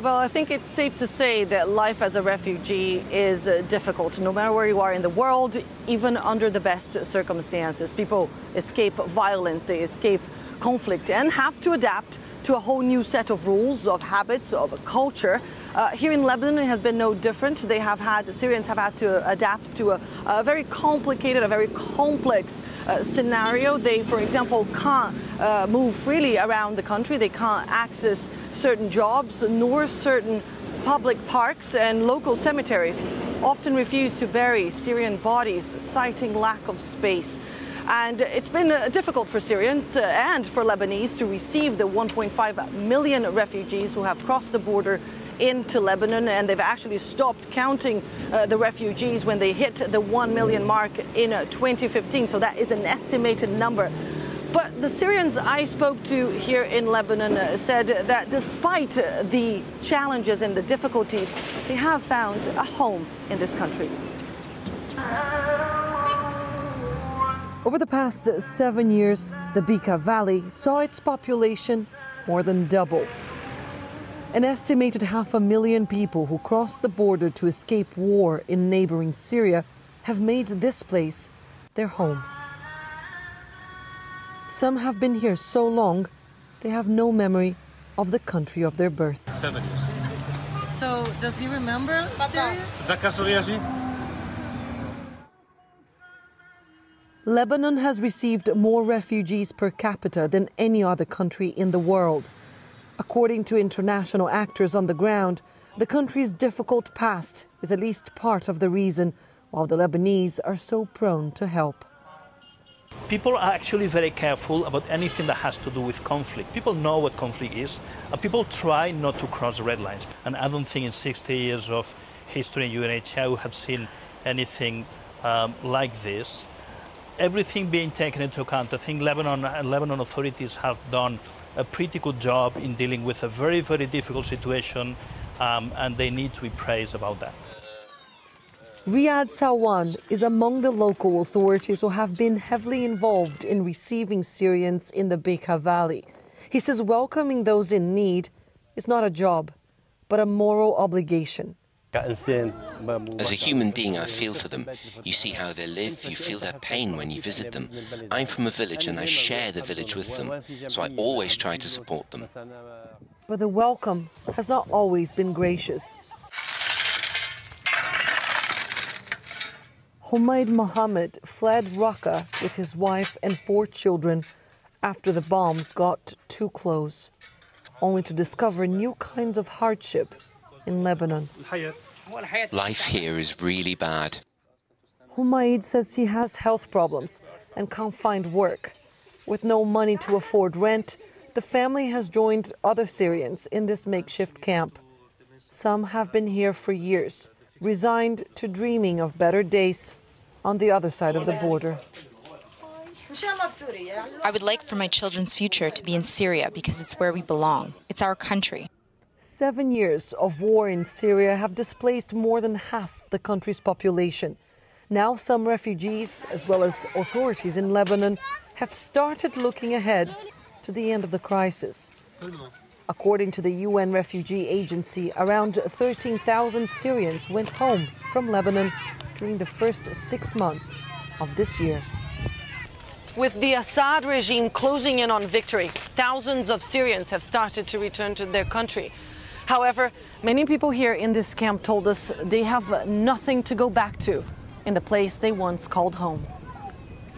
Well, I think it's safe to say that life as a refugee is difficult, no matter where you are in the world, even under the best circumstances. People escape violence, they escape conflict, and have to adapt to a whole new set of rules, of habits, of a culture. Here in Lebanon, it has been no different. Syrians have had to adapt to a very complicated, a very complex scenario. They, for example, can't move freely around the country. They can't access certain jobs, nor certain public parks, and local cemeteries often refuse to bury Syrian bodies, citing lack of space. And it's been difficult for Syrians and for Lebanese to receive the 1.5 million refugees who have crossed the border into Lebanon, and they've actually stopped counting the refugees when they hit the 1 million mark in 2015. So that is an estimated number. But the Syrians I spoke to here in Lebanon said that despite the challenges and the difficulties, they have found a home in this country. Over the past 7 years, the Bekaa Valley saw its population more than double. An estimated 500,000 people who crossed the border to escape war in neighboring Syria have made this place their home. Some have been here so long, they have no memory of the country of their birth. 7 years. So, does he remember Syria? Lebanon has received more refugees per capita than any other country in the world. According to international actors on the ground, the country's difficult past is at least part of the reason why the Lebanese are so prone to help. People are actually very careful about anything that has to do with conflict. People know what conflict is, and people try not to cross the red lines. And I don't think in 60 years of history in UNHCR we have seen anything like this. Everything being taken into account, I think Lebanon authorities have done a pretty good job in dealing with a very, very difficult situation, and they need to be praised about that. Riyad Sawan is among the local authorities who have been heavily involved in receiving Syrians in the Bekaa Valley. He says welcoming those in need is not a job, but a moral obligation. As a human being, I feel for them. You see how they live, you feel their pain when you visit them. I'm from a village and I share the village with them, so I always try to support them. But the welcome has not always been gracious. Humaid Mohammed fled Raqqa with his wife and 4 children after the bombs got too close, only to discover new kinds of hardship in Lebanon. Life here is really bad. Humaid says he has health problems and can't find work. With no money to afford rent, the family has joined other Syrians in this makeshift camp. Some have been here for years, resigned to dreaming of better days on the other side of the border. I would like for my children's future to be in Syria because it's where we belong. It's our country. 7 years of war in Syria have displaced more than half the country's population. Now some refugees, as well as authorities in Lebanon, have started looking ahead to the end of the crisis. According to the UN Refugee Agency, around 13,000 Syrians went home from Lebanon during the first 6 months of this year. With the Assad regime closing in on victory, thousands of Syrians have started to return to their country. However, many people here in this camp told us they have nothing to go back to in the place they once called home.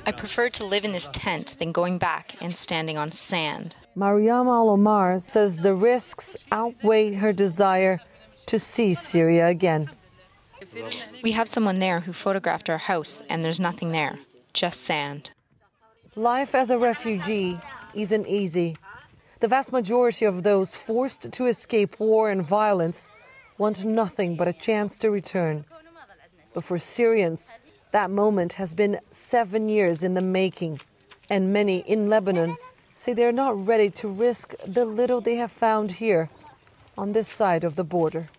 I prefer to live in this tent than going back and standing on sand. Mariam Al-Omar says the risks outweigh her desire to see Syria again. We have someone there who photographed our house, and there's nothing there, just sand. Life as a refugee isn't easy. The vast majority of those forced to escape war and violence want nothing but a chance to return. But for Syrians, that moment has been 7 years in the making, and many in Lebanon say they're not ready to risk the little they have found here on this side of the border.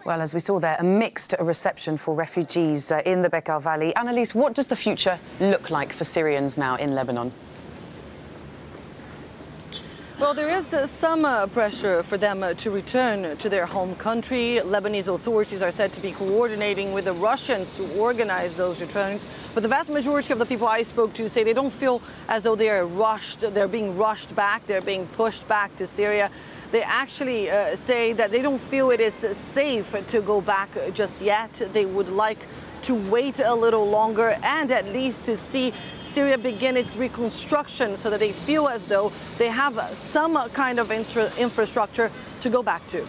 Well, as we saw there, a mixed reception for refugees in the Bekaa Valley. Annalise, what does the future look like for Syrians now in Lebanon? Well, there is some pressure for them to return to their home country. Lebanese authorities are said to be coordinating with the Russians to organize those returns. But the vast majority of the people I spoke to say they don't feel as though they are rushed. They're being rushed back. They're being pushed back to Syria. They actually say that they don't feel it is safe to go back just yet. They would like to wait a little longer and at least to see Syria begin its reconstruction so that they feel as though they have some kind of infrastructure to go back to.